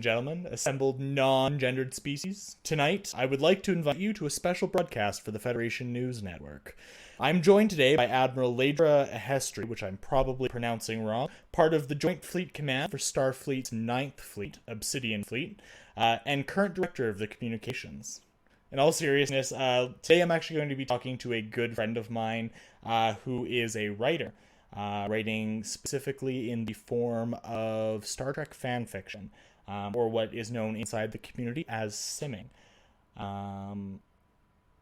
gentlemen, assembled non-gendered species. Tonight, I would like to invite you to a special broadcast for the Federation News Network. I'm joined today by Admiral Ehestri, which I'm probably pronouncing wrong, part of the Joint Fleet Command for Starfleet's 9th Fleet, Obsidian Fleet, and current director of the communications. In all seriousness, today I'm actually going to be talking to a good friend of mine who is a writer, writing specifically in the form of Star Trek fan fiction, or what is known inside the community as simming.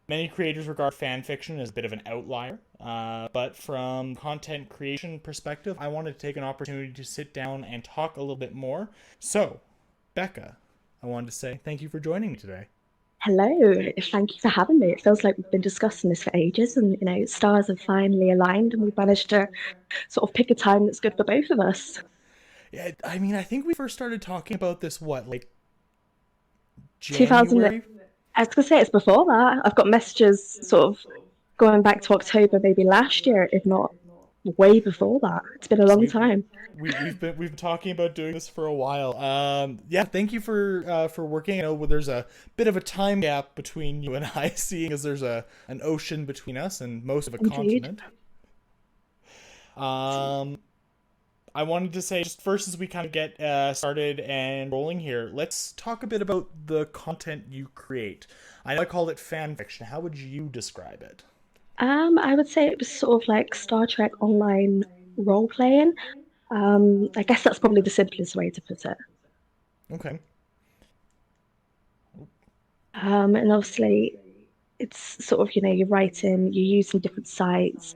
Many creators regard fan fiction as a bit of an outlier, but from content creation perspective, I wanted to take an opportunity to sit down and talk a little bit more. So, Becca, I wanted to say thank you for joining me today. Hello, thank you for having me. It feels like we've been discussing this for ages, and stars have finally aligned, and we've managed to sort of pick a time that's good for both of us. Yeah, I mean, I think we first started talking about this, like 2000, January? I was gonna say it's before that. I've got messages sort of going back to October, maybe last year, if not way before that. It's been a So long time. we've been talking about doing this for a while. Yeah, thank you for working. I know there's a bit of a time gap between you and I, seeing as there's an ocean between us and most of a Indeed. continent. Um, I wanted to say, just first as we kind of get started and rolling here, let's talk a bit about the content you create. I know I called it fan fiction. How would you describe it? I would say it was sort of like Star Trek online role playing. I guess that's probably the simplest way to put it. Okay. And obviously, it's sort of, you're writing, you're using different sites.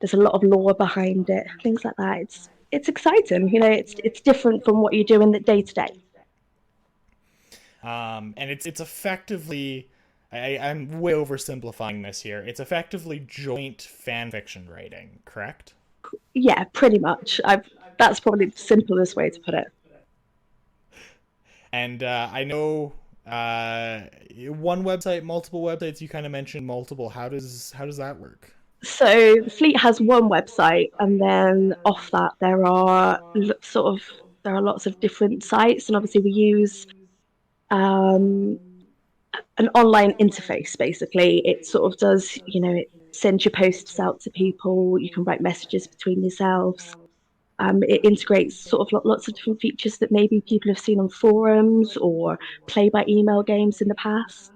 There's a lot of lore behind it, things like that. It's exciting, it's different from what you do in the day to day. And it's effectively, I'm way oversimplifying this here. It's effectively joint fan fiction writing, correct? Yeah, pretty much. I've That's probably the simplest way to put it. And I know one website, multiple websites. You kind of mentioned multiple. How does that work? So the fleet has one website, and then off that there are lots of different sites, and obviously we use um, an online interface. Basically, it sort of does, it sends your posts out to people. You can write messages between yourselves. It integrates sort of lots of different features that maybe people have seen on forums or play by email games in the past.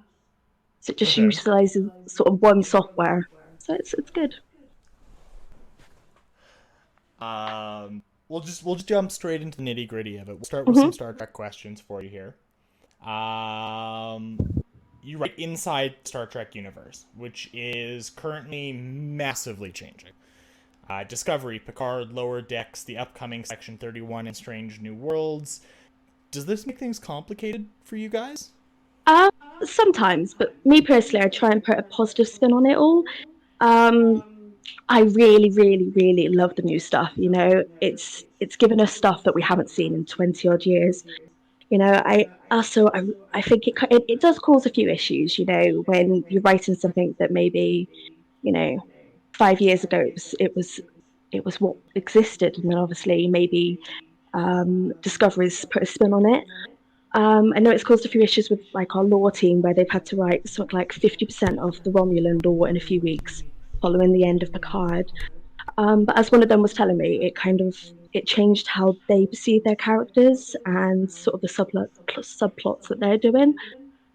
So it just Okay. utilizes sort of one software. So it's good. We'll just jump straight into the nitty gritty of it. We'll start with some Hmm. Star Trek questions for you here. Um, you write inside Star Trek universe, which is currently massively changing. Discovery, Picard, Lower Decks, the upcoming Section 31, and Strange New Worlds. Does this make things complicated for you guys? Um, Sometimes, but me personally, I try and put a positive spin on it all. Um, I really, really, really love the new stuff. It's given us stuff that we haven't seen in 20 odd years. I think it does cause a few issues. When you're writing something that maybe you know 5 years ago it was what existed, and then obviously maybe Discovery's put a spin on it. I know it's caused a few issues with like our law team where they've had to write something like 50% of the Romulan law in a few weeks following the end of Picard. But as one of them was telling me, it changed how they perceive their characters and sort of the subplots that they're doing.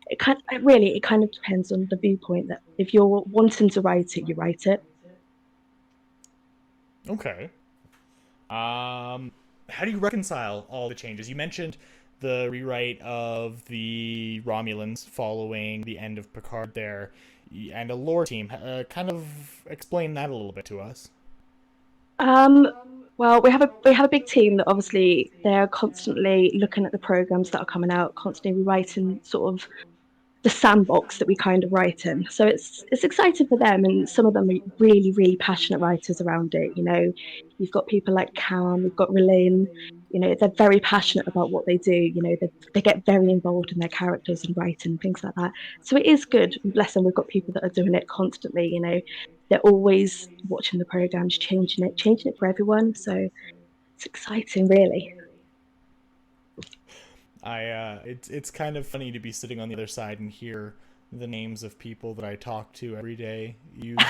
It kind of depends on the viewpoint. That if you're wanting to write it, you write it. Okay. How do you reconcile all the changes? You mentioned the rewrite of the Romulans following the end of Picard there, and a lore team. Kind of explain that a little bit to us. Um, well, we have a big team that obviously they're constantly looking at the programs that are coming out, constantly rewriting sort of the sandbox that we kind of write in. So it's exciting for them, and some of them are really really passionate writers around it. You've got people like Cam, you've got Relane. They're very passionate about what they do. They get very involved in their characters and writing things like that. So it is good. Bless them, we've got people that are doing it constantly. They're always watching the programs, changing it for everyone. So it's exciting, really. It's kind of funny to be sitting on the other side and hear the names of people that I talk to every day used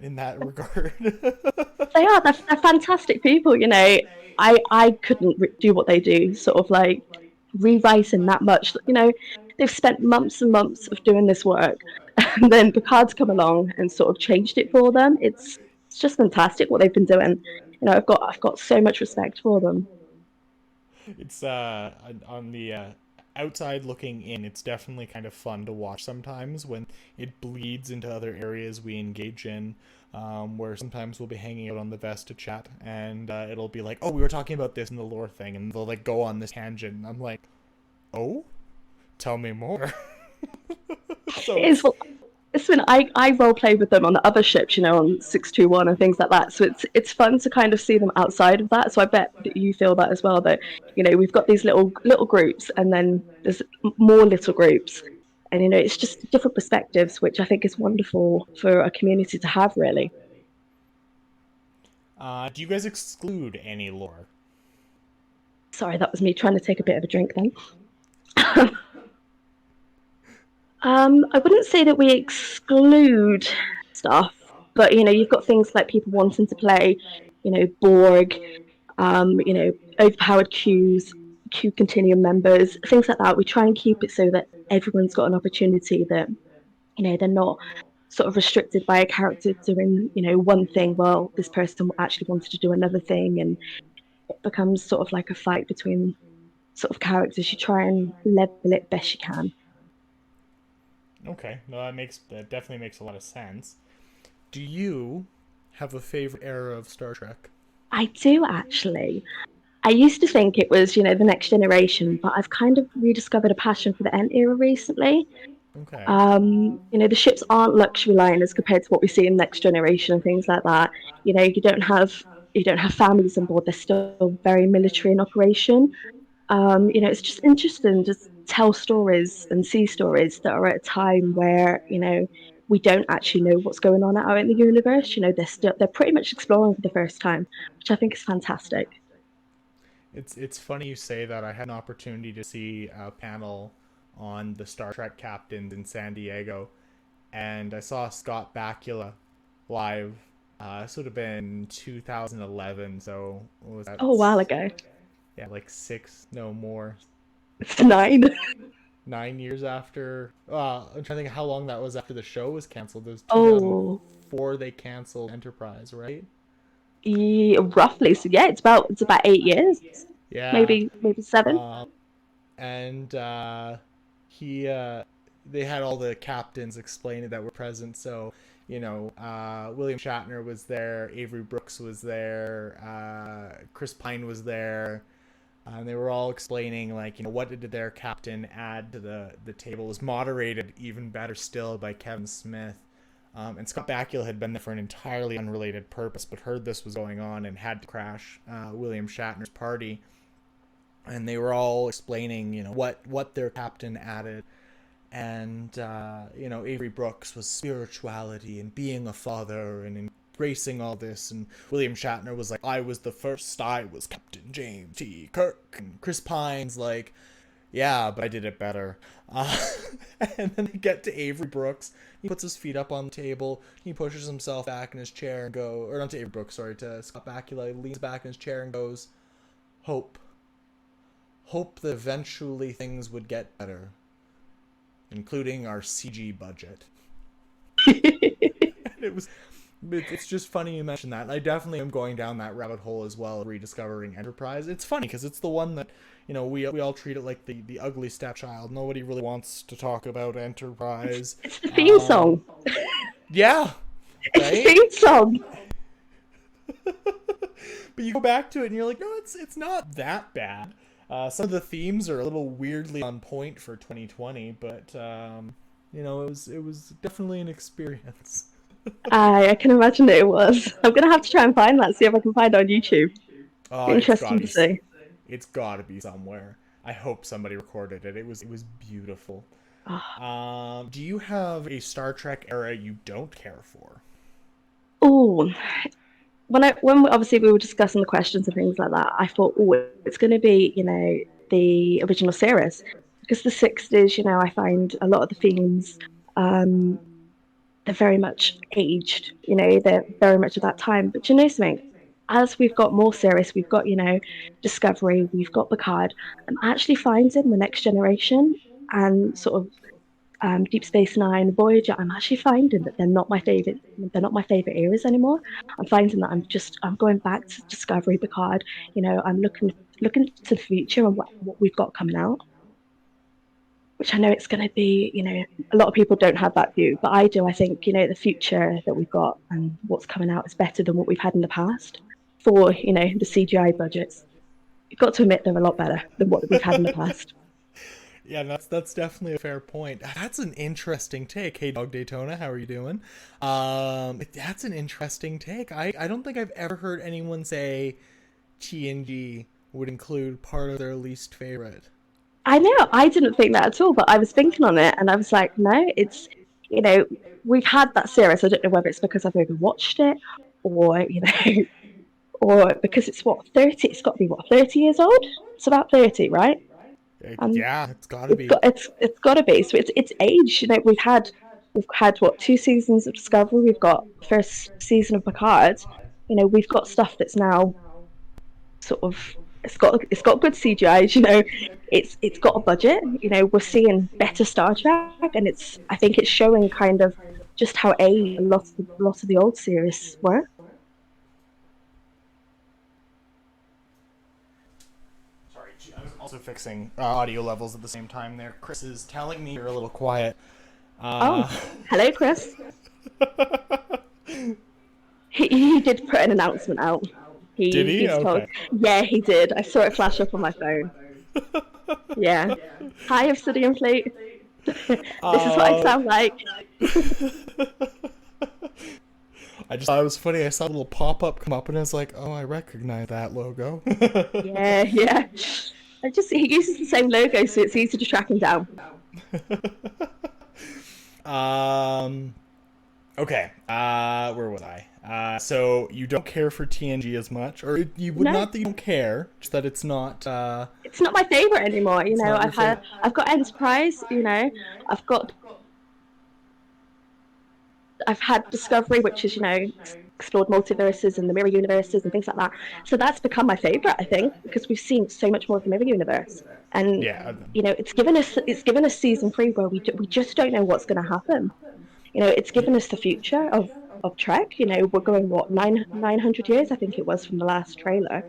in that regard. They are. They're fantastic people. I couldn't do what they do. Sort of like rewriting that much. They've spent months and months of doing this work, and then Picard's come along and sort of changed it for them. It's just fantastic what they've been doing. I've got so much respect for them. It's on the outside looking in, it's definitely kind of fun to watch sometimes when it bleeds into other areas we engage in. Where sometimes we'll be hanging out on the Vesta chat, and it'll be like, "Oh, we were talking about this in the lore thing," and they'll like go on this tangent, and I'm like, "Oh, tell me more." So It is. Well, it's when I role play with them on the other ships, on 621 and things like that. So it's fun to kind of see them outside of that. So I bet that you feel that as well. That we've got these little groups, and then there's more little groups, and it's just different perspectives, which I think is wonderful for a community to have. Really. do you guys exclude any lore? Sorry, that was me trying to take a bit of a drink then. I wouldn't say that we exclude stuff, but you've got things like people wanting to play, Borg, overpowered Q Continuum members, things like that. We try and keep it so that everyone's got an opportunity, that they're not sort of restricted by a character doing one thing. Well, this person actually wanted to do another thing, and it becomes sort of like a fight between sort of characters. You try and level it best you can. Okay, no, that definitely makes a lot of sense. Do you have a favorite era of Star Trek? I do actually. I used to think it was, the next generation, but I've kind of rediscovered a passion for the Ent era recently. Okay. The ships aren't luxury liners compared to what we see in Next Generation and things like that. You don't have families on board; they're still very military in operation. It's just interesting to tell stories and see stories that are at a time where we don't actually know what's going on out in the universe. They're pretty much exploring for the first time, which I think is fantastic. It's funny you say that. I had an opportunity to see a panel on the Star Trek captains in San Diego, and I saw Scott Bakula live. This would have been 2011, so what was that? Oh, a while ago. Yeah, like six, no more, It's 9. 9 years after. I'm trying to think how long that was after the show was canceled. It was Oh, 2004 they canceled Enterprise, right? yeah, roughly. So yeah, it's about 8 years, Yeah. maybe 7. Um, and he they had all the captains explaining that were present. So William Shatner was there, Avery Brooks was there, Chris Pine was there, and they were all explaining like what did their captain add to the table. It was moderated even better still by Kevin Smith. And Scott Bakula had been there for an entirely unrelated purpose, but heard this was going on and had to crash William Shatner's party. And they were all explaining, what their captain added. And, Avery Brooks was spirituality and being a father and embracing all this. And William Shatner was like, I was the first, I was Captain James T. Kirk. And Chris Pine's like, yeah, but I did it better. Uh, and then they get to Avery Brooks. He puts his feet up on the table. He pushes himself back in his chair and or not to Avery Brooks, sorry, to Scott Bakula. He leans back in his chair and goes, hope. Hope that eventually things would get better, including our CG budget. And it's just funny you mention that. And I definitely am going down that rabbit hole as well, rediscovering Enterprise. It's funny because it's the one that we all treat it like the ugly stepchild. Nobody really wants to talk about Enterprise. It's the theme song. Yeah, It's the right. theme song. But you go back to it and you're like, no, it's not that bad. Some of the themes are a little weirdly on point for 2020, but it was definitely an experience. I can imagine that it was. I'm gonna have to try and find that. See if I can find it on YouTube. Oh, Interesting to see. it's gotta be somewhere. I hope somebody recorded it. It was beautiful. Do you have a Star Trek era you don't care for? Oh, when obviously we were discussing the questions and things like that, I thought, oh, it's going to be, the original series, because the 60s, I find a lot of the themes, um, they're very much aged, they're very much of that time. But you know something? As we've got more series, we've got, Discovery, we've got Picard, I'm actually finding the Next Generation and sort of Deep Space Nine, Voyager, I'm actually finding that they're not my favorite. They're not my favorite eras anymore. I'm finding that I'm going back to Discovery, Picard. I'm looking to the future and what we've got coming out, which I know it's going to be. A lot of people don't have that view, but I do. I think the future that we've got and what's coming out is better than what we've had in the past. For the CGI budgets, you've got to admit they're a lot better than what we've had in the past. Yeah, that's definitely a fair point. That's an interesting take. Hey, Dog Daytona, how are you doing? That's an interesting take. I don't think I've ever heard anyone say TNG would include part of their least favorite. I know, I didn't think that at all, but I was thinking on it and I was like, no, you know, we've had that series. I don't know whether it's because I've overwatched it or, or because it's what, 30, it's got to be what, 30 years old? It's about 30, right? Um, Yeah, it's got to it's be. got it's got to be. So it's age. We've had what, 2 seasons of Discovery. We've got first season of Picard. We've got stuff that's now sort of it's got good CGI. It's got a budget. We're seeing better Star Trek, and I think it's showing kind of just how a lot of the old series were. Sorry, I was also fixing audio levels at the same time there. Chris is telling me you're a little quiet. Oh, Uh, hello, Chris. He did put an announcement out. did he? He's told. Okay. Yeah, he did. I saw it flash up on my phone. Yeah. Hi, Obsidian Fleet. This is what I Uh, sound like. I just thought it was funny. I saw a little pop up come up, and I was like, "Oh, I recognize that logo." Yeah, yeah. He uses the same logo, so it's easy to track him down. um. Okay. Where was I? So you don't care for TNG as much, or you would No, not that you don't care, just that it's not. it's not my favorite anymore. It's not your favorite. I've got Enterprise. I've got I've had Discovery, which is explored multiverses and the mirror universes and things like that. So that's become my favorite, I think, because we've seen so much more of the mirror universe, and Yeah. it's given us season 3 where we just don't know what's going to happen. It's given us the future of Trek. We're going what, 900 years, I think it was, from the last trailer.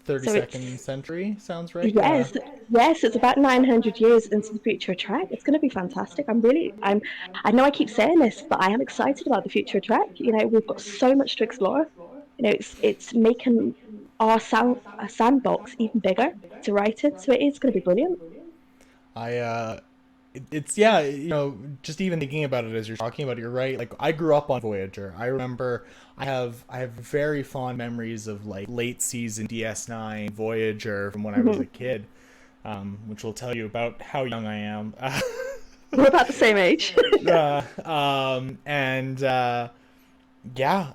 Thirty So second it's century sounds right. yes, yes, it's about 900 years into the future of Trek. It's going to be fantastic. I know I keep saying this, but I am excited about the future of Trek. We've got so much to explore. It's making our sandbox even bigger to write it. So it is going to be brilliant. I it's yeah, just even thinking about it as you're talking about it, you're right. Like I grew up on Voyager. I remember I have very fond memories of like late season DS9 Voyager from when I was a Mhm. kid, which will tell you about how young I am. We're about the same age. And yeah,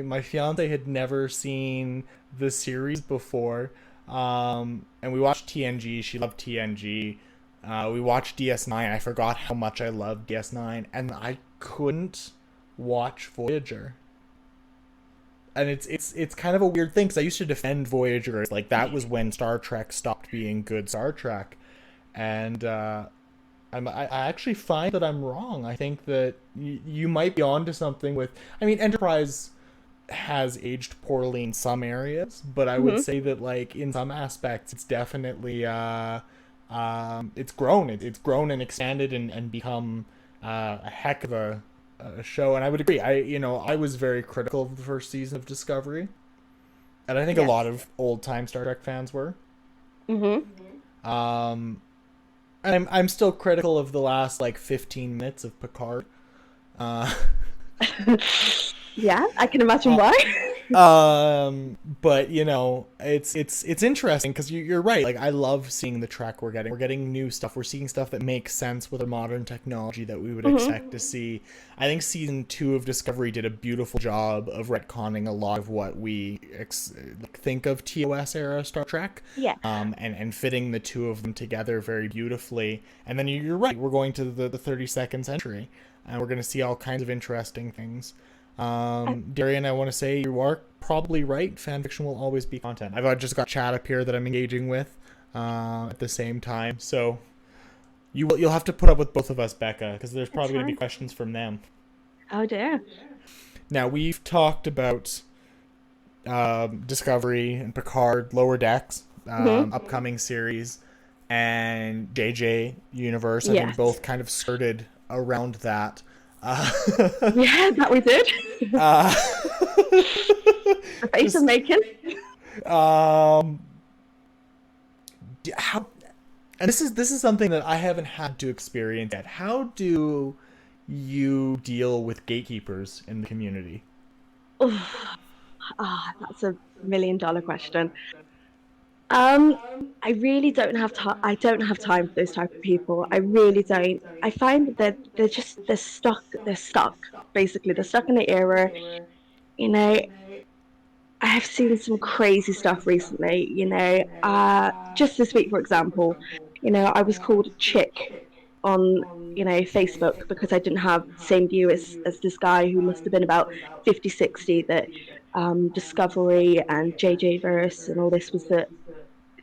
my fiance had never seen the series before, and we watched TNG. She loved TNG. We watched DS9. I forgot how much I loved DS9, and I couldn't watch Voyager. And it's kind of a weird thing because I used to defend Voyager. Like that was when Star Trek stopped being good Star Trek, and I actually find that I'm wrong. I think that you might be onto something with. I mean, Enterprise has aged poorly in some areas, but I would Hmm. say that like in some aspects, it's definitely it's grown. It's grown and expanded and become a heck of a show. And I would agree. I was very critical of the first season of Discovery, and I think a Yes. lot of old time Star Trek fans were. Hmm. Um, I'm still critical of the last like 15 minutes of Picard. Uh, Yeah, I can imagine uh, why. But it's interesting because you're right. Like I love seeing the trek we're getting. We're getting new stuff. We're seeing stuff that makes sense with a modern technology that we would expect to see. I think season 2 of Discovery did a beautiful job of retconning a lot of what we think of TOS era Star Trek, Yeah, and fitting the two of them together very beautifully. And then you're right. We're going to the 32nd century, and we're going to see all kinds of interesting things. I, Darian, I want to say you are probably right. Fanfiction will always be content. I've just got chat up here that I'm engaging with at the same time. So you'll have to put up with both of us, Becca, because there's it's probably going to be fine. questions from them. Oh dear. Now we've talked about Discovery and Picard, Lower Decks, Hmm. upcoming series, and JJ Universe. I think we Yes. both kind of skirted around that. Uh, Yeah, that we did. uh, The face of just making. um, how and this is something that I haven't had to experience yet. How do you deal with gatekeepers in the community? Oh, that's a $1 million question. Um, I really don't have time. I don't have time for those type of people. I really don't. I find that they're just they're stuck. They're stuck. Basically, they're stuck in the era. You know, I have seen some crazy stuff recently. Just this week, for example, I was called a chick on Facebook because I didn't have the same view as this guy who must have been about 50, 60, that Discovery and JJ verse and all this was that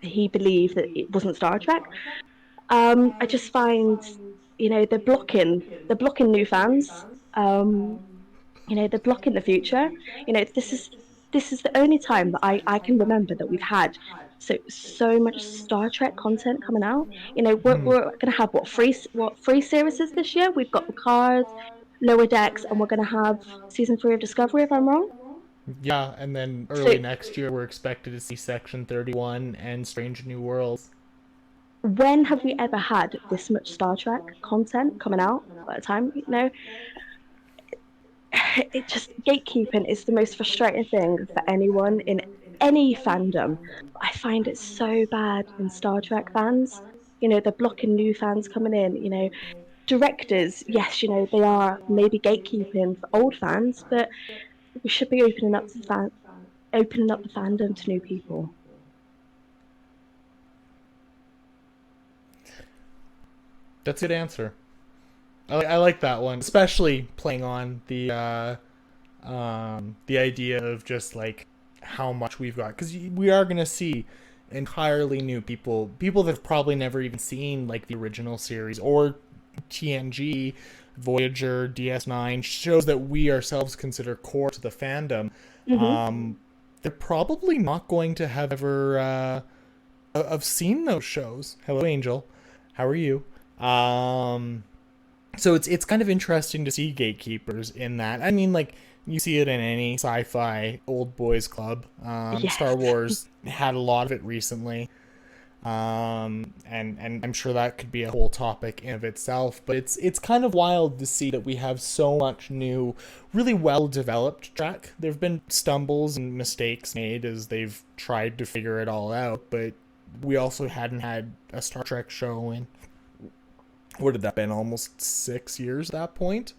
he believed that it wasn't Star Trek. I just find, they're blocking new fans. They're blocking the future. This is the only time that I can remember that we've had so much Star Trek content coming out. We're gonna have what three series this year? We've got Picard, Lower Decks, and we're gonna have season 3 of Discovery, if I'm wrong. Yeah, and then So early next year we're expected to see Section 31 and Strange New Worlds. when have we ever had this much Star Trek content coming out at a time? It just gatekeeping is the most frustrating thing for anyone in any fandom. I find it so bad in Star Trek fans. They're blocking new fans coming in. Directors, yes, they are maybe gatekeeping for old fans, but we should be opening up the fandom to new people. That's a good answer. I like that one, especially playing on the idea of just like how much we've got, because we are gonna see entirely new people that have probably never even seen like the original series or TNG, Voyager, DS9 shows that we ourselves consider core to the fandom. Hmm. They're probably not going to have ever have seen those shows. Hello, Angel. How are you? Um, so it's kind of interesting to see gatekeepers in that. I mean, like you see it in any sci-fi old boys club. Star Yes. Wars had a lot of it recently, and I'm sure that could be a whole topic in of itself. But it's kind of wild to see that we have so much new, really well developed track. There've been stumbles and mistakes made as they've tried to figure it all out, but we also hadn't had a Star Trek show in what had that been, almost 6 years at that point,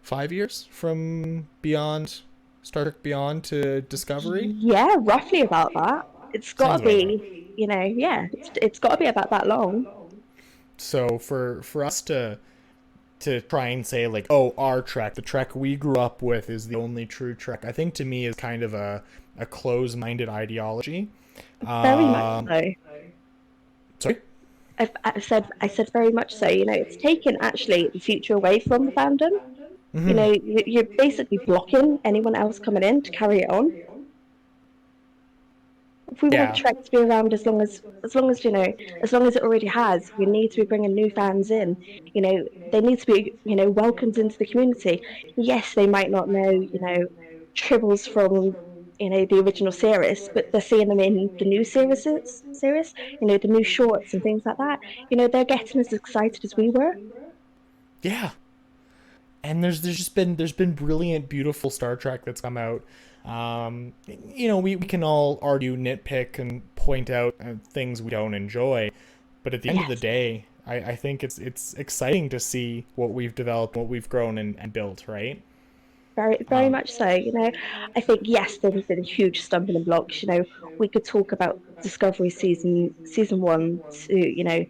5 years from Beyond, Star Trek Beyond to Discovery. Yeah, roughly about that. It's got Sounds to about right. be, yeah, it's got to be about that long. So for us to try and say like, oh, our Trek, the Trek we grew up with, is the only true Trek, I think to me is kind of a close-minded ideology. Very much Um, so. Sorry. I said very much so. It's taken actually the future away from the fandom. You're basically blocking anyone else coming in to carry it on. If we want Yeah. Trek to be around as long as it already has, we need to be bringing new fans in. They need to be welcomed into the community. Yes, they might not know tribbles from the original series, but they're seeing them in the new series, the new shorts and things like that. They're getting as excited as we were. Yeah. and there's been brilliant, beautiful Star Trek that's come out. We can all argue, nitpick, and point out things we don't enjoy, but at the end of the Yes. day, I think it's exciting to see what we've developed, what we've grown and built, right? Very, very much so. I think yes, there have been huge stumbling blocks. We could talk about Discovery season one to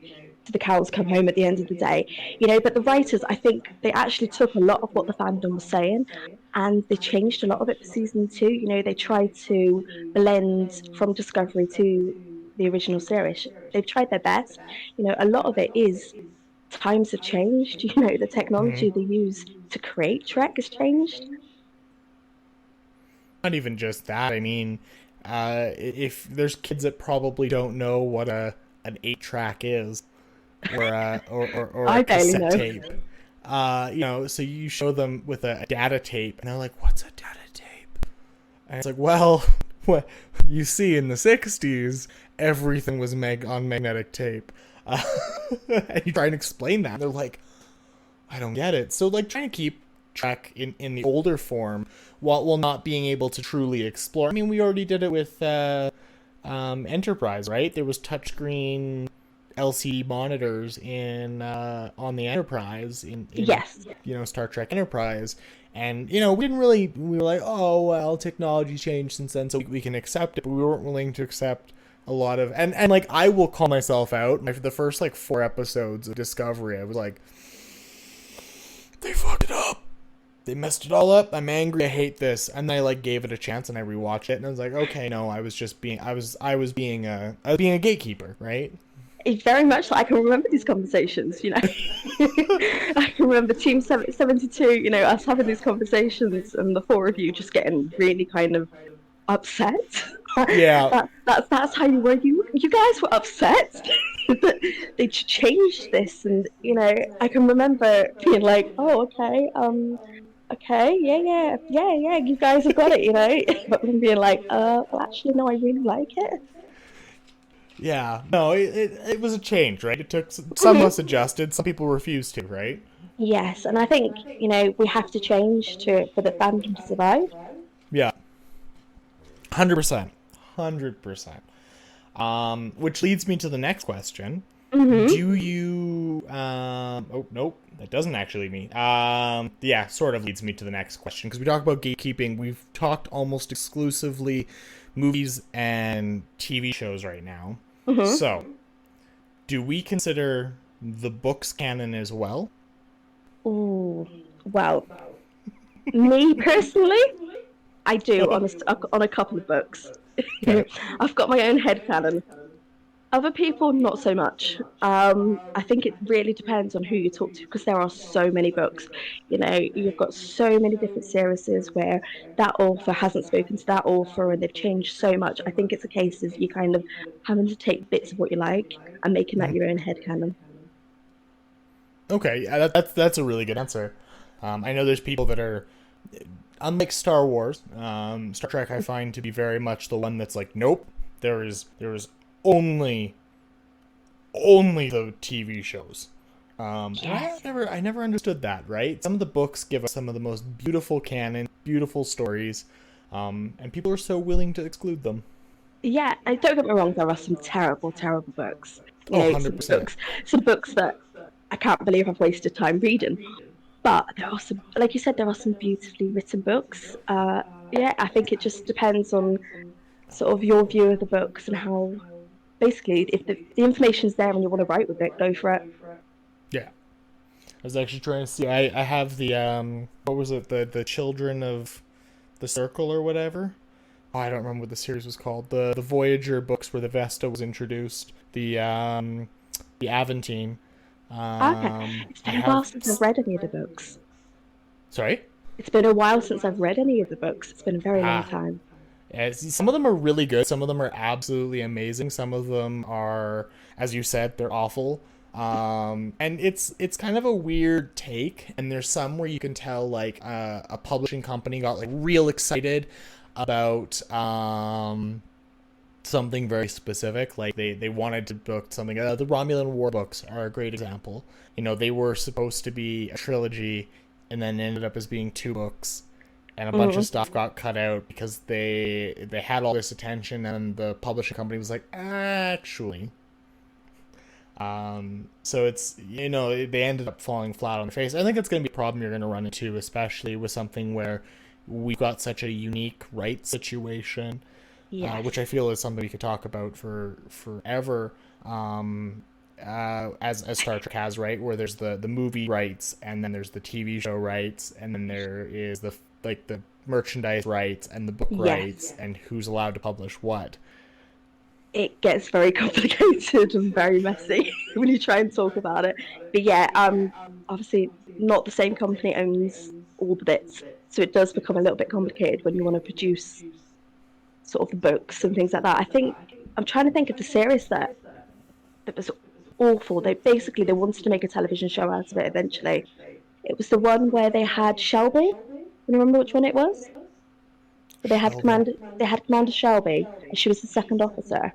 to the cows come home at the end of the day. But the writers, I think they actually took a lot of what the fandom was saying, and they changed a lot of it for season two. They tried to blend from Discovery to the original series. They've tried their best. A lot of it is times have changed. The Hmm. technology they use to create Trek has changed. Not even just that. I mean, if there's kids that probably don't know what an 8 track is, or a I barely cassette know. tape. So you show them with a data tape, and they're like, "What's a data tape?" And it's like, well, what you see in the '60s, everything was on magnetic tape. Uh, and you try and explain that, and they're like, "I don't get it." So like trying to keep track in the older form while not being able to truly explore. I mean, we already did it with Enterprise, right? There was touchscreen LCD monitors in on the Enterprise in Yes. Star Trek Enterprise, and we were like, oh well, technology changed since then, so we can accept it, but we weren't willing to accept a lot of and like I will call myself out. The first like 4 episodes of Discovery, I was like, they fucked it up. They messed it all up. I'm angry. I hate this. And then I like gave it a chance and I rewatched it and I was like, okay, no, I was being a gatekeeper, right? Very much so. I can remember these conversations. I can remember Team 72, us having these conversations and the four of you just getting really kind of upset. Yeah, That's how you were. You guys were upset that they changed this, and I can remember being like, "Oh, okay, okay, yeah, yeah, yeah, yeah, you guys have got it," but then being like, well, actually, no, I really like it." yeah. No, it was a change, right? It took some of Hmm. us adjusted. Some people refused to, right? Yes, and I think we have to change to for the fandom to survive. Yeah, 100%, 100%. Which leads me to the next question. Hmm. Do you oh nope, that doesn't actually mean yeah, sort of leads me to the next question because we talk about gatekeeping. We've talked almost exclusively movies and TV shows right now. Hmm. So, do we consider the books canon as well? Ooh, well, me personally, I do on a couple of books. Okay. I've got my own headcanon. Other people, not so much. I think it really depends on who you talk to because there are so many books. You've got so many different series where that author hasn't spoken to that author and they've changed so much. I think it's a case of you kind of having to take bits of what you like and making that your own headcanon. Okay, yeah, that's a really good answer. I know there's people that are unlike Star Wars, Star Trek. I find to be very much the one that's like, nope, there is only the TV shows. And Yes. I never understood that. Right? Some of the books give us some of the most beautiful canon, beautiful stories, and people are so willing to exclude them. Yeah, and don't get me wrong, there are some terrible, terrible books. Oh, Some 100%. books that I can't believe I've wasted time reading. But there are some, like you said, there are some beautifully written books. Yeah, I think it just depends on sort of your view of the books and how, basically, if the information's there and you want to write with it, go for it. Yeah. I was actually trying to see. I have the what was it, the Children of the Circle or whatever. Oh, I don't remember what the series was called. The Voyager books where the Vesta was introduced. The Aventine. Okay, it's I been a while have. since I've read any of the books. Sorry. It's been a while since I've read any of the books. It's been a very long Ah, time. some of them are really good. Some of them are absolutely amazing. Some of them are, as you said, they're awful. And it's kind of a weird take. And there's some where you can tell like a publishing company got like real excited about something very specific. Like they wanted to book something. The Romulan War books are a great example. They were supposed to be a trilogy. and then ended up as being 2 books, and a bunch of stuff got cut out because they had all this attention, and the publishing company was like, actually. So it's, they ended up falling flat on their face. I think it's going to be a problem you're going to run into, especially with something where we've got such a unique rights situation, which I feel is something we could talk about for forever. As Star Trek has, right, where there's the movie rights, and then there's the TV show rights, and then there is the merchandise rights and the book rights, and who's allowed to publish what. It gets very complicated and very messy when you try and talk about it. But yeah, obviously not the same company owns all the bits, so it does become a little bit complicated when you want to produce sort of the books and things like that. I'm trying to think of the series that was awful. They wanted to make a television show out of it eventually. It was the one where they had Shelby. Can you remember which one it was? They had Commander Shelby, and she was the second officer.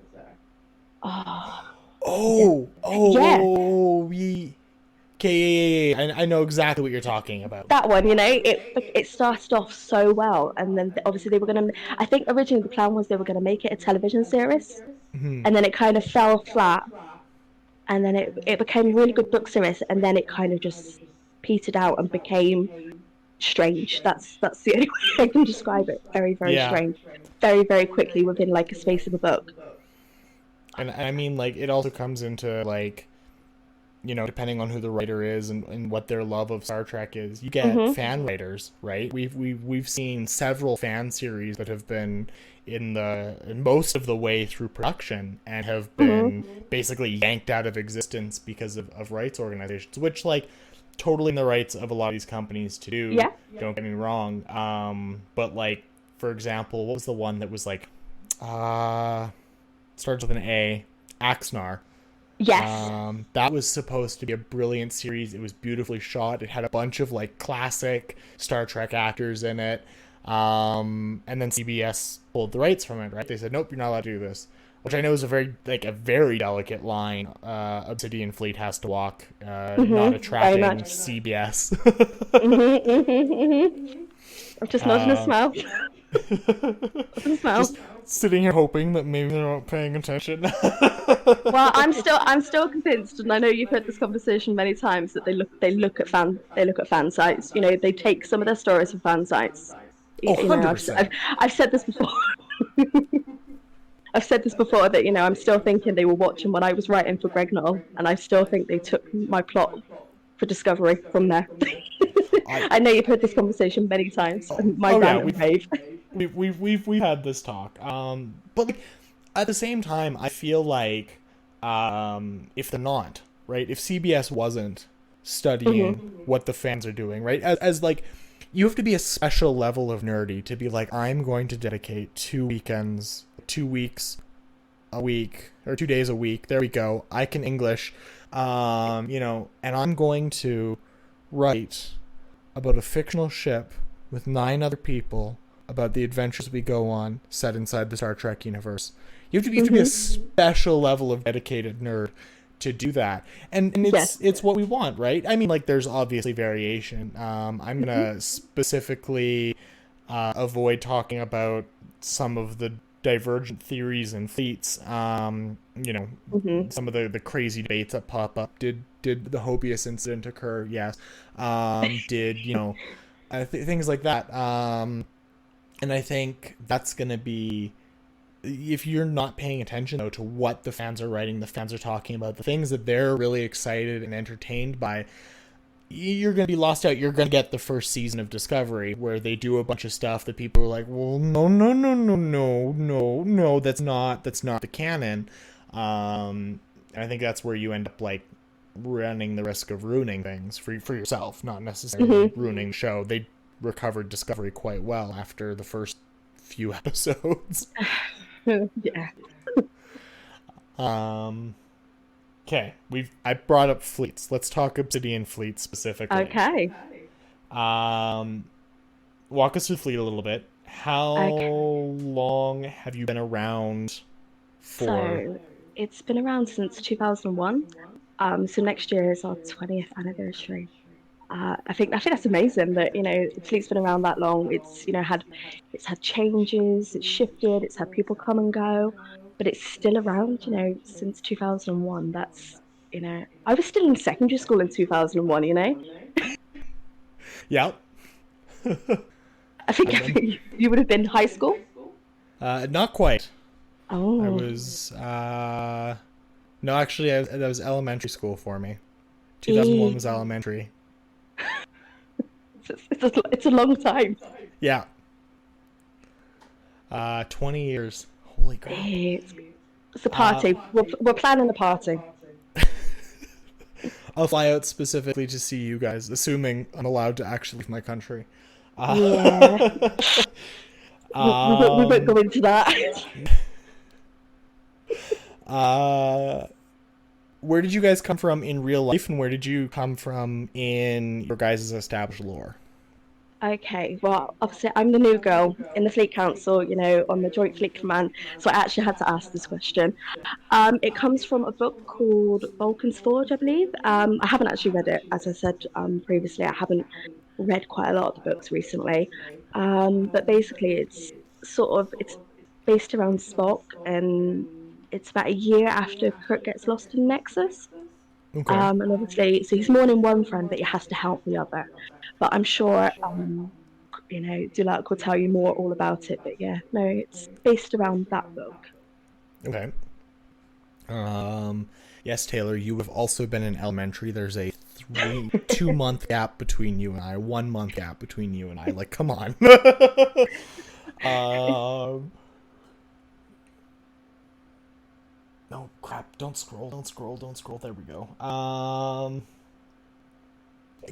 Okay, I know exactly what you're talking about. That one, it started off so well, and then obviously they were going to. I think originally the plan was they were going to make it a television series, and then it kind of fell flat, and then it became a really good book series, and then it kind of just petered out and became strange. That's the only way I can describe it. Very, very strange. Very, very quickly within like a space of a book. And I mean, like, it also comes into, like, depending on who the writer is and what their love of Star Trek is, you get fan writers, right? We've seen several fan series that have been in most of the way through production and have been basically yanked out of existence because of rights organizations, which, like, totally in the rights of a lot of these companies to do. Yeah. Don't get me wrong. But, like, for example, what was the one that was like, starts with an A, Axnar. Yes. That was supposed to be a brilliant series. It was beautifully shot. It had a bunch of, like, classic Star Trek actors in it. And then CBS pulled the rights from it, right? They said, nope, you're not allowed to do this. Which I know is a very delicate line Obsidian Fleet has to walk, not attracting CBS. I'm just nodding a smile. Just sitting here hoping that maybe they're not paying attention. Well, I'm still convinced, and I know you've heard this conversation many times, that they look at fan sites. They take some of their stories from fan sites. 100%. I've said this before. I've said this before that I'm still thinking they were watching what I was writing for Greg Knoll, and I still think they took my plot for Discovery from there. I know you've heard this conversation many times. And my rant and rave. We've had this talk. But, like, at the same time, I feel like if they're not, right, if CBS wasn't studying what the fans are doing, right, as like, you have to be a special level of nerdy to be like, I'm going to dedicate 2 weeks a week, or 2 days a week. There we go. I can English, and I'm going to write about a fictional ship with 9 other people about the adventures we go on set inside the Star Trek universe. You have to be a special level of dedicated nerd to do that, and it's what we want, right? I mean, like, there's obviously variation. I'm gonna specifically avoid talking about some of the divergent theories and fleets. Some of the crazy debates that pop up. Did the Hobius incident occur? Yes. Things like that. And I think that's gonna be, if you're not paying attention, though, to what the fans are writing, the fans are talking about, the things that they're really excited and entertained by, you're going to be lost out. You're going to get the first season of Discovery where they do a bunch of stuff that people are like, well, no, that's not the canon. And I think that's where you end up, like, running the risk of ruining things for yourself, not necessarily ruining the show. They recovered Discovery quite well after the first few episodes. Yeah. Okay, I brought up fleets. Let's talk Obsidian Fleet specifically. Okay. Walk us through fleet a little bit. How long have you been around for? So it's been around since 2001. So next year is our 20th anniversary. I think that's amazing that the fleet's been around that long. It's it's had changes, it's shifted, it's had people come and go, but it's still around. Since 2001. That's I was still in secondary school in 2001. Yeah. I think I'm, I I'm think you would have been high school. not quite. I Oh, was no, actually, that was elementary school for me. 2001 eh, was elementary. it's a long time. Yeah. 20 years. Holy crap. It's, it's a Uh, party. We're planning a party. I'll fly out specifically to see you guys, assuming I'm allowed to actually leave my country. Yeah, we won't go Um, into that. uh, where did you guys come from in real life, and where did you come from in your guys' established lore? Okay, well, obviously, I'm the new girl in the Fleet Council, on the Joint Fleet Command. So I actually had to ask this question. It comes from a book called Vulcan's Forge, I believe. I haven't actually read it, as I said previously. I haven't read quite a lot of the books recently. But basically, it's based around Spock, and it's about a year after Kirk gets lost in Nexus. Okay. And obviously, so he's mourning one friend, but he has to help the other. But I'm sure, Dulac will tell you more all about it. But yeah, no, it's based around that book. Okay. Um, yes, Taylor, you have also been in elementary. There's a 2 month gap between you and I, 1 month gap between you and I. Like, come on. um, no crap! Don't scroll! Don't scroll! Don't scroll! There we go.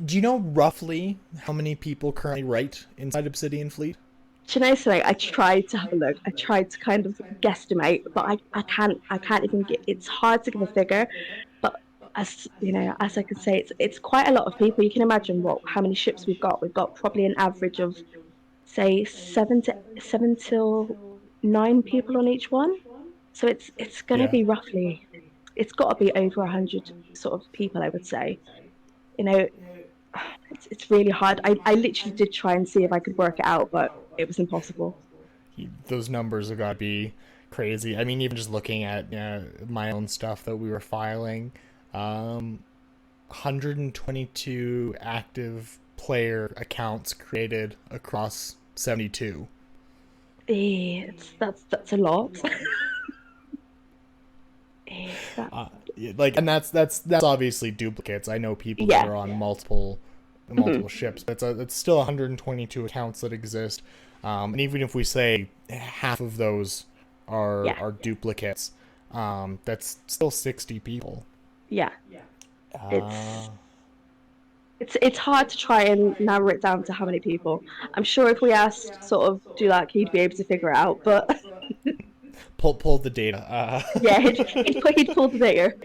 Do you know roughly how many people currently write inside Obsidian Fleet? Do you know something? I tried to have a look. I tried to kind of guesstimate, but I can't even get. It's hard to give a figure, but as I can say, it's quite a lot of people. You can imagine how many ships we've got. We've got probably an average of say seven till nine people on each one. So it's going to Yeah. be roughly. It's got to be over 100 sort of people, I would say. You know, it's really hard. I literally did try and see if I could work it out, but it was impossible. Those numbers have got to be crazy. I mean, even just looking at my own stuff that we were filing, 122 active player accounts created across 72. Yeah, that's a lot. That, Like, and that's obviously duplicates. I know people that yeah. are on multiple Mhm. multiple ships, but it's still 122 accounts that exist. And even if we say half of those Yeah, are duplicates, that's still 60 people. yeah. Uh, It's it's hard to try and narrow it down to how many people. I'm sure if we asked sort of do like he'd be able to figure it out, but pull the data. yeah, he'd pull the dagger.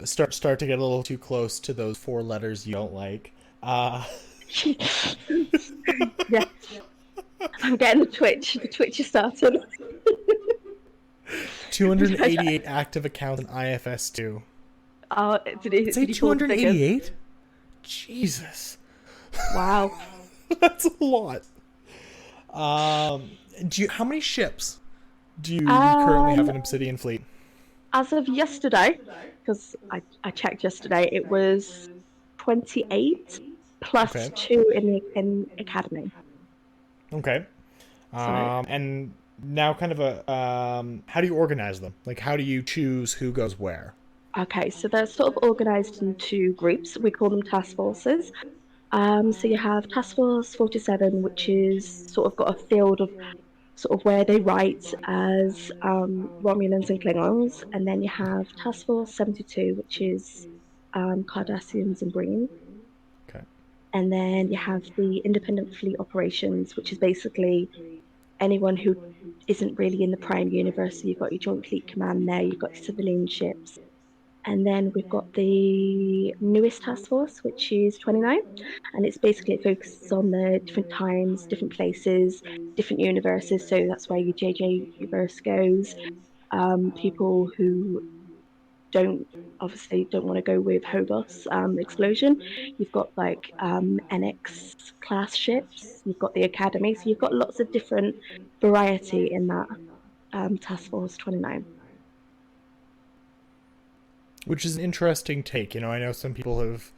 Start to get a little too close to those four letters you don't like. Uh, Yeah, I'm getting the twitch is starting. 288 active accounts in IFS2. Oh, Say did he pull the figures? 288? Jesus. Wow. That's a lot. How many ships do you currently have Um, in Obsidian Fleet? as of yesterday, because I checked yesterday, it was 28 plus Okay. two in academy. Okay. So And now kind of how do you organize them? Like, how do you choose who goes where? okay, so they're sort of organized into groups. We call them task forces. So you have Task Force 47, which is sort of got a field of sort of where they write as Romulans and Klingons, and then you have Task Force 72, which is Cardassians and Breen. Okay. And then you have the Independent Fleet Operations, which is basically anyone who isn't really in the Prime Universe. So you've got your Joint Fleet Command there, you've got your civilian ships. And then we've got the newest task force, which is 29. And it's basically, it focuses on the different times, different places, different universes. So that's where your JJ universe goes. People who don't want to go with Hobos Explosion. You've got like NX class ships. You've got the Academy. So you've got lots of different variety in that Task Force 29. Which is an interesting take. I know some people have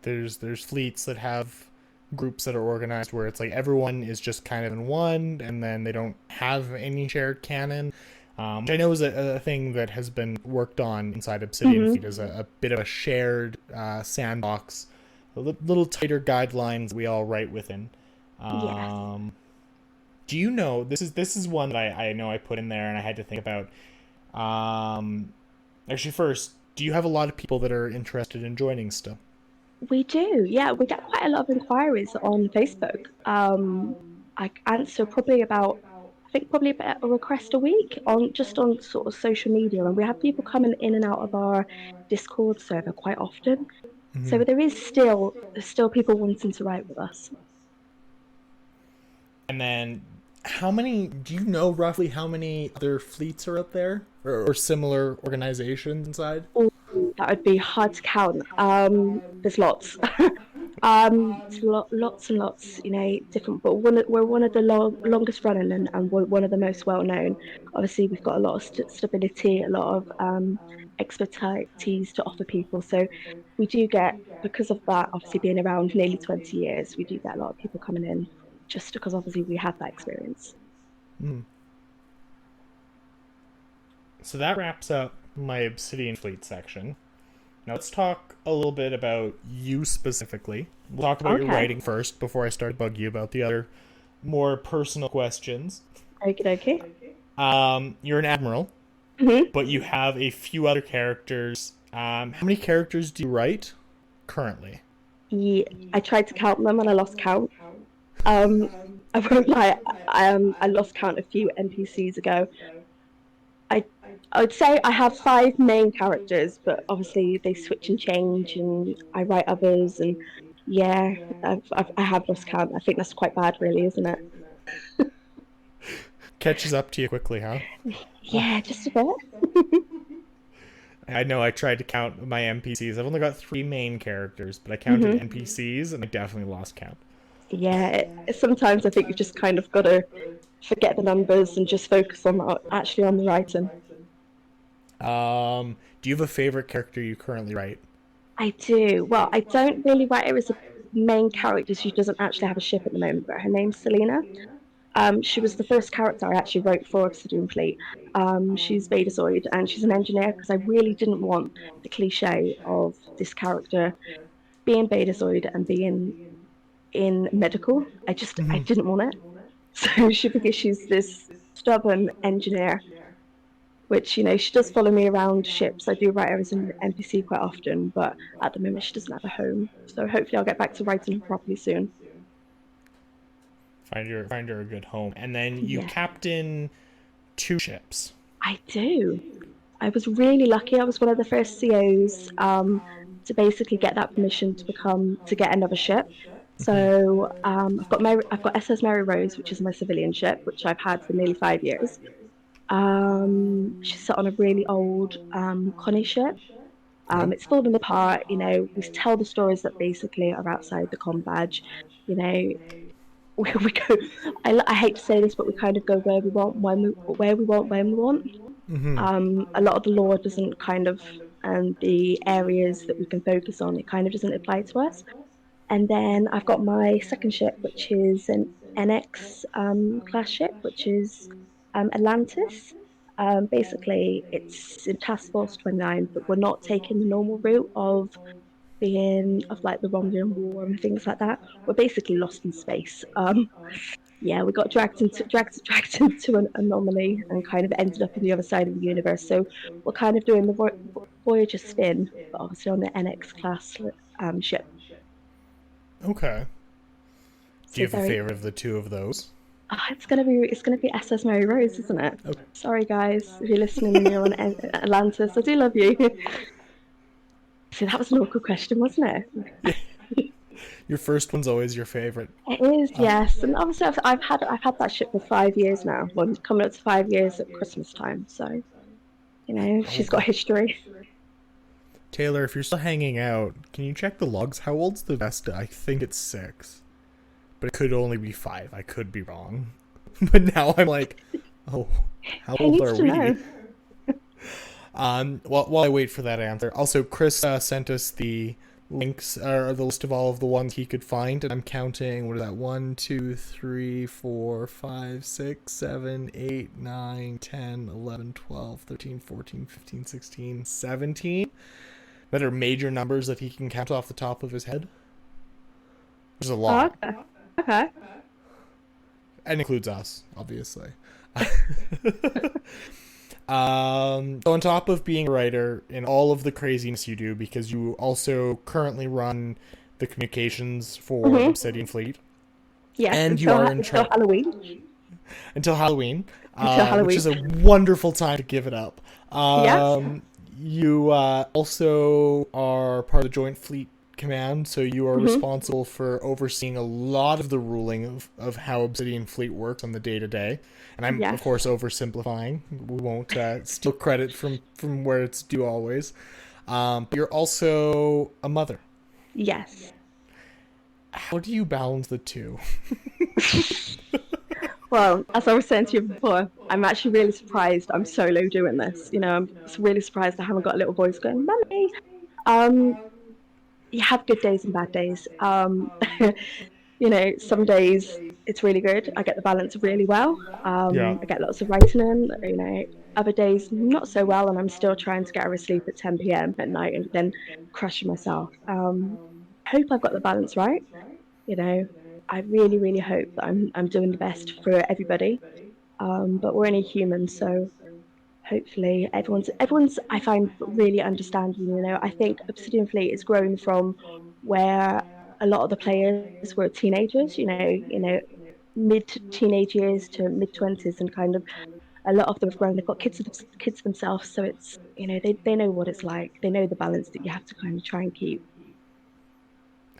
there's fleets that have groups that are organized where it's like everyone is just kind of in one, and then they don't have any shared canon. Which I know is a thing that has been worked on inside Obsidian Fleet as a bit of a shared sandbox, little tighter guidelines we all write within. Yes. Do you know, this is one that I know I put in there and I had to think about. Actually, first, do you have a lot of people that are interested in joining still? We do, yeah. We get quite a lot of inquiries on Facebook. I answer probably about, I think probably about a request a week on sort of social media, and we have people coming in and out of our Discord server quite often. So there's still people wanting to write with us. And then, how many, do you know roughly how many other fleets are out there? Or similar organizations inside? Oh, that would be hard to count. There's lots. Lots and lots, different. But we're one of the longest running, and we're one of the most well known. Obviously, we've got a lot of stability, a lot of expertise to offer people. So we do get, because of that, obviously being around nearly 20 years, we do get a lot of people coming in just because obviously we have that experience. Mm. So that wraps up my Obsidian Fleet section. Now let's talk a little bit about you specifically. We'll talk about your Okay. writing first before I start to bug you about the other more personal questions. Okie dokie. You're an admiral, Hmm. but you have a few other characters. How many characters do you write currently? Yeah, I tried to count them and I lost count. Um, I won't lie, I lost count a few NPCs ago. I I would say I have five main characters, but obviously they switch and change, and I write others, and yeah, I have lost count. I think that's quite bad, really, isn't it? Catches up to you quickly, huh? Yeah, just a bit. I know I tried to count my NPCs. I've only got three main characters, but I counted Hmm. NPCs and I definitely lost count. Yeah, sometimes I think you've just kind of got to forget the numbers and just focus on actually on the writing. Do you have a favorite character you currently write? I do. Well, I don't really write her as a main character. She doesn't actually have a ship at the moment, but her name's Selena. She was the first character I actually wrote for Obsidian Fleet. She's Betazoid and she's an engineer because I really didn't want the cliche of this character being Betazoid and being in medical. I didn't want it. So because she's this stubborn engineer, which she does follow me around ships. I do write her as an NPC quite often, but at the moment she doesn't have a home. So hopefully I'll get back to writing her properly soon. Find her a good home. And then you Yeah, captain two ships. I do. I was really lucky. I was one of the first COs to basically get that permission to get another ship. So I've got SS Mary Rose, which is my civilian ship, which I've had for nearly 5 years. She's set on a really old Connie ship. Yep. It's fallen apart. We tell the stories that basically are outside the com badge. You know, we go. I hate to say this, but we kind of go where we want, where we want, when we want. A lot of the law doesn't kind of, and the areas that we can focus on, it kind of doesn't apply to us. And then I've got my second ship, which is an NX class ship, which is Atlantis. Basically, it's in Task Force 29, but we're not taking the normal route of like the Romulan War and things like that. We're basically lost in space. Yeah, we got dragged into an anomaly and kind of ended up on the other side of the universe. So we're kind of doing the Voyager spin, but obviously on the NX class ship. Okay. Do So you have a very, favorite of the two of those? it's gonna be SS Mary Rose, isn't it? Okay. Sorry guys, if you're listening and you're on Atlantis, I do love you. So that was an awkward question, wasn't it? Your first one's always your favorite. It is, yes, and obviously I've had that ship for 5 years now. Well, coming up to 5 years at Christmas time, so she's got Okay. history. Taylor, if you're still hanging out, can you check the logs? How old's the Vesta? I think it's 6. But it could only be 5. I could be wrong. But now I'm like, oh, how Who old needs are to we? know? While I wait for that answer, also Chris sent us the links or the list of all of the ones he could find, and I'm counting. What is that? 1, 2, 3, 4, 5, 6, 7, 8, 9, 10, 11, 12, 13, 14, 15, 16, 17 that are major numbers that he can count off the top of his head. There's a Oh, lot. okay. Okay. And includes us, obviously. So on top of being a writer and all of the craziness you do, because you also currently run the communications for Obsidian Fleet, Yes, and you are in until charge Halloween. until Halloween, Until which Halloween. is a wonderful time to give it up. Yes. You also are part of the Joint Fleet Command, so you are responsible for overseeing a lot of the ruling of how Obsidian Fleet works on the day-to-day. And I'm, of Yes. course, oversimplifying. We won't steal credit from where it's due always. But you're also a mother. Yes. How do you balance the two? Well, as I was saying to you before, I'm actually really surprised I'm solo doing this. I'm really surprised I haven't got a little voice going, Mummy. Um, you have good days and bad days. Some days it's really good. I get the balance really well. Yeah. I get lots of writing in. Other days not so well, and I'm still trying to get her asleep at 10 p.m. at night and then crushing myself. Hope I've got the balance right. You know, I really, really hope that I'm doing the best for everybody. But we're only human, so hopefully everyone's I find really understanding. I think Obsidian Fleet has grown from where a lot of the players were teenagers. Mid teenage years to mid 20s, and kind of a lot of them have grown. They've got kids themselves, so it's they know what it's like. They know the balance that you have to kind of try and keep.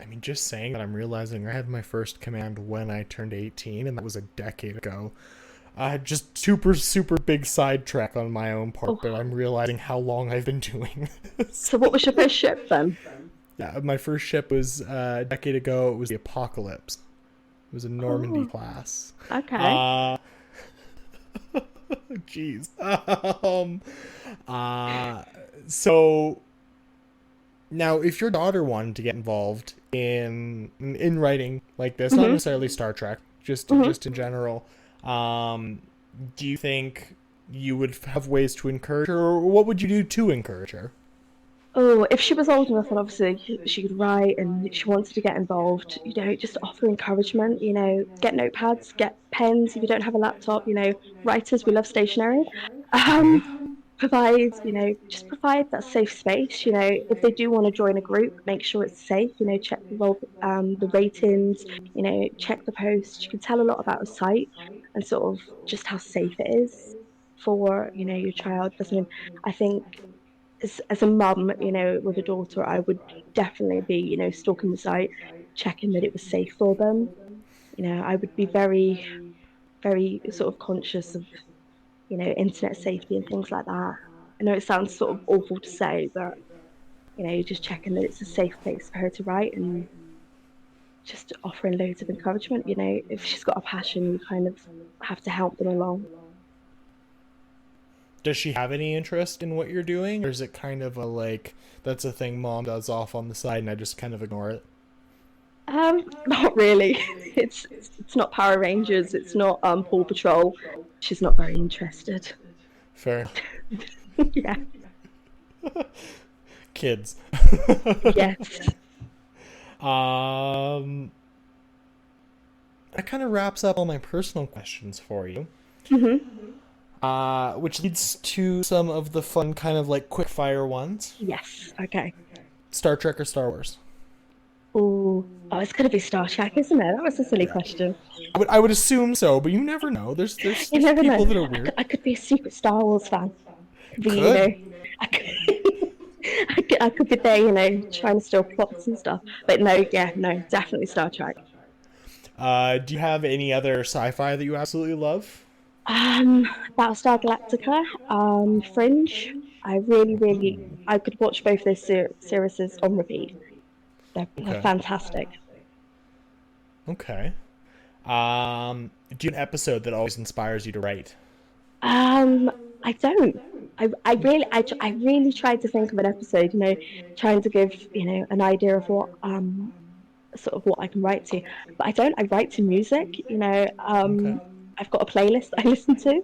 I mean, just saying that, I'm realizing I had my first command when I turned 18, and that was a decade ago. Just super, super big sidetrack on my own part, but I'm realizing how long I've been doing this. So what was your first ship then? Yeah, my first ship was a decade ago. It was the Apocalypse. It was a Normandy class. Okay. Jeez. So now, if your daughter wanted to get involved in writing like this, not necessarily Star Trek, just in general, do you think you would have ways to encourage her, or what would you do to encourage her? Oh, if she was old enough, then obviously she could write and she wanted to get involved, just offer encouragement, get notepads, get pens if you don't have a laptop, writers, we love stationery. Um, provide, just provide that safe space, if they do want to join a group, make sure it's safe, check the ratings, check the posts. You can tell a lot about a site and sort of just how safe it is for, your child. I think as a mum, with a daughter, I would definitely be, stalking the site, checking that it was safe for them. I would be very, very sort of conscious of, internet safety and things like that. I know it sounds sort of awful to say, but just checking that it's a safe place for her to write and just offering loads of encouragement. If she's got a passion, you kind of have to help them along. Does she have any interest in what you're doing, or is it kind of a like that's a thing mom does off on the side and I just kind of ignore it? Not really. It's not Power Rangers. It's not Paw Patrol. She's not very interested. Fair. Yeah. Kids. Yes. Um, that kind of wraps up all my personal questions for you. Which leads to some of the fun kind of like quick fire ones. Yes. Okay. Star Trek or Star Wars? Oh, it's gonna be Star Trek, isn't it? That was a silly question. I would assume so, but you never know. There's You never people know. that are weird. I could be a secret Star Wars fan. Could. I could, I could be there, trying to steal plots and stuff. But no, yeah, no, definitely Star Trek. Do you have any other sci-fi that you absolutely love? Battlestar Galactica, Fringe. I really, really, I could watch both those series on repeat. They're Okay. fantastic. Okay. Do you have an episode that always inspires you to write? Um, I don't. I really tried to think of an episode, trying to give, an idea of what sort of what I can write to. But I don't. I write to music, Okay. I've got a playlist I listen to,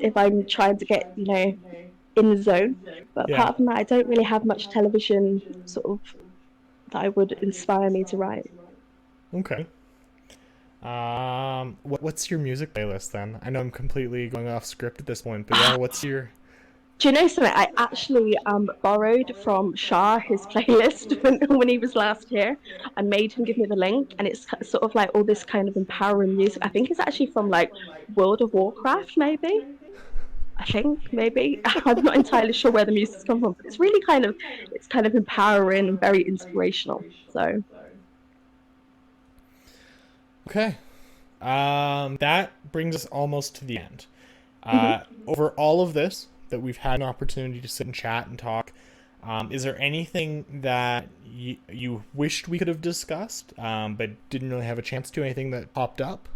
if I'm trying to get, in the zone. But Yeah. apart from that, I don't really have much television sort of that I would inspire me to write. Okay. What's your music playlist then? I know I'm completely going off script at this point, but yeah, what's your? Do you know something? I actually borrowed from Shah his playlist when he was last here, and made him give me the link. And it's sort of like all this kind of empowering music. I think it's actually from like World of Warcraft, maybe. I think maybe I'm not entirely sure where the music's come from, but it's kind of empowering and very inspirational. So Okay. That brings us almost to the end. mhm. Over all of this that we've had an opportunity to sit and chat and talk, is there anything that you wished we could have discussed, but didn't really have a chance to? Anything that popped up?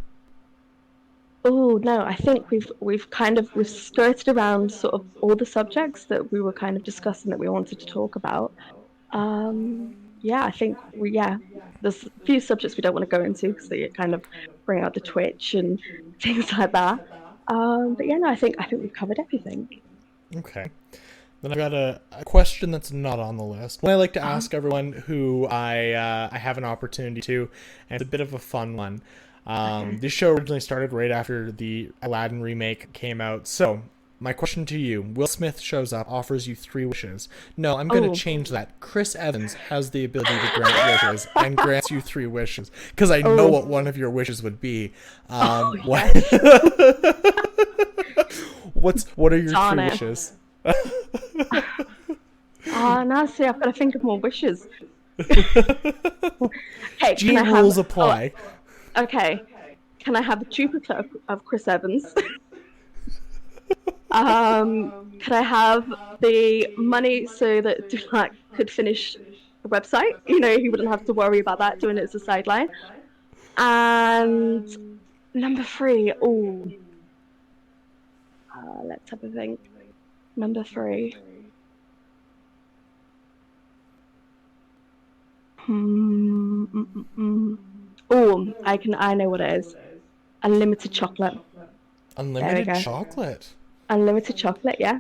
Oh no, I think we've skirted around sort of all the subjects that we were kind of discussing that we wanted to talk about. Yeah, I think there's a few subjects we don't want to go into because they kind of bring out the twitch and things like that. But yeah, no, I think we've covered everything. Okay. Then I've got a question that's not on the list. One I like to Uh, ask everyone who I have an opportunity to, and it's a bit of a fun one. okay. This show originally started right after the Aladdin remake came out. So, my question to you, Will Smith shows up, offers you 3 wishes. No, I'm going to Oh. change that. Chris Evans has the ability to grant wishes and grants you 3 wishes. Because I know Oh. what one of your wishes would be. Oh What, yes. what are your Darn three it. wishes? Now see, I've got to think of more wishes. Okay, can G I have? rules Oh, apply. okay. Can I have the duplicate of Chris Evans? Could I have the money so that Dulac could finish the website? He wouldn't have to worry about that doing it as a sideline. And number three, let's have a think. Number three. Oh, I know what it is. Unlimited chocolate. There we Unlimited go. chocolate. Unlimited chocolate, yeah.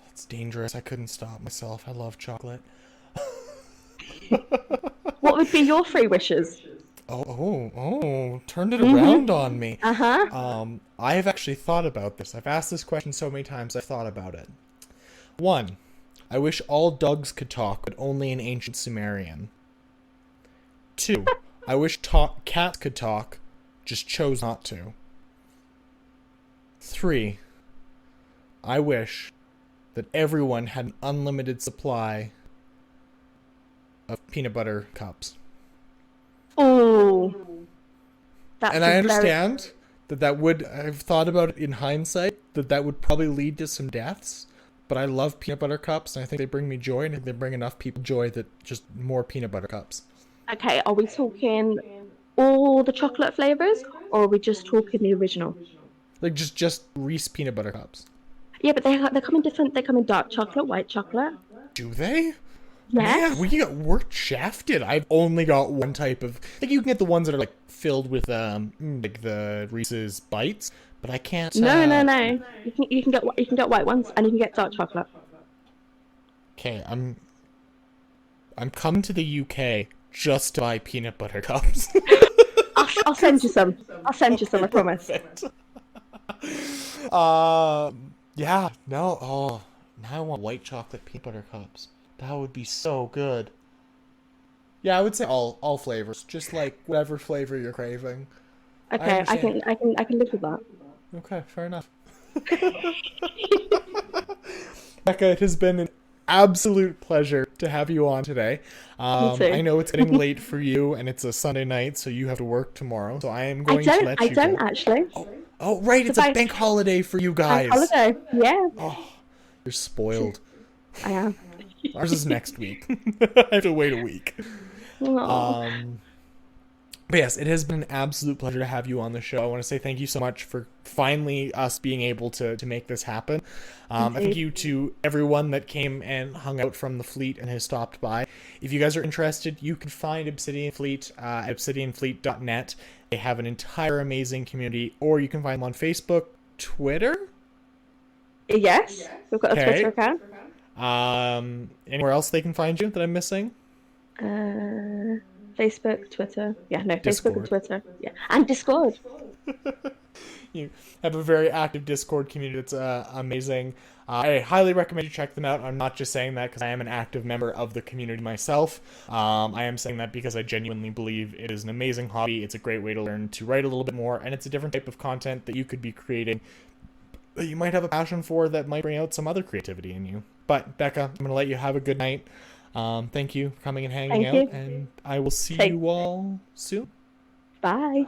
That's dangerous. I couldn't stop myself. I love chocolate. What would be your three wishes? Turned it around on me. Uh-huh. I have actually thought about this. I've asked this question so many times, I've thought about it. 1, I wish all dogs could talk, but only in ancient Sumerian. 2, I wish cats could talk, just chose not to. 3, I wish that everyone had an unlimited supply of peanut butter cups. Oh, that's And I a understand that would, I've thought about it in hindsight, that would probably lead to some deaths. But I love peanut butter cups, and I think they bring me joy, and I think they bring enough people joy that just more peanut butter cups. Okay, are we talking all the chocolate flavors, or are we just talking the original? Like just Reese peanut butter cups. Yeah, but they come in different. They come in dark chocolate, white chocolate. Do they? Man, Yes. we're shafted. I've only got one type of. Like you can get the ones that are like filled with like the Reese's bites, but I can't. No, no, no. You can get white ones, and you can get dark chocolate. Okay, I'm coming to the UK just to buy peanut butter cups. I'll send you some. I'll send you some. I promise. Perfect. Yeah, no, now I want white chocolate peanut butter cups. That would be so good. Yeah, I would say all flavors, just like whatever flavor you're craving. I Okay, I understand. can I can I can live with that. Okay, fair enough. Becca, it has been an absolute pleasure to have you on today. Me too. I know it's getting late for you, and it's a Sunday night, so you have to work tomorrow. So I am going to let I you don't go. actually. Oh, right, it's a bank bank holiday for you Bank guys. holiday. Yeah. Oh, You're spoiled. I am. Ours is next week. I have to wait a week. But yes, it has been an absolute pleasure to have you on the show. I want to say thank you so much for finally us being able to make this happen. Thank you to everyone that came and hung out from the fleet and has stopped by. If you guys are interested, you can find Obsidian Fleet at obsidianfleet.net. They have an entire amazing community, or you can find them on Facebook, Twitter. Yes, we've got a Twitter account. Anywhere else they can find you that I'm missing? Facebook, Twitter. Yeah, no, Discord. Facebook and Twitter. Yeah, and Discord. You have a very active Discord community that's amazing. I highly recommend you check them out. I'm not just saying that because I am an active member of the community myself. I am saying that because I genuinely believe it is an amazing hobby. It's a great way to learn to write a little bit more, and it's a different type of content that you could be creating that you might have a passion for that might bring out some other creativity in you. But Becca, I'm going to let you have a good night. Thank you for coming and hanging out, and I will see you all soon. Bye.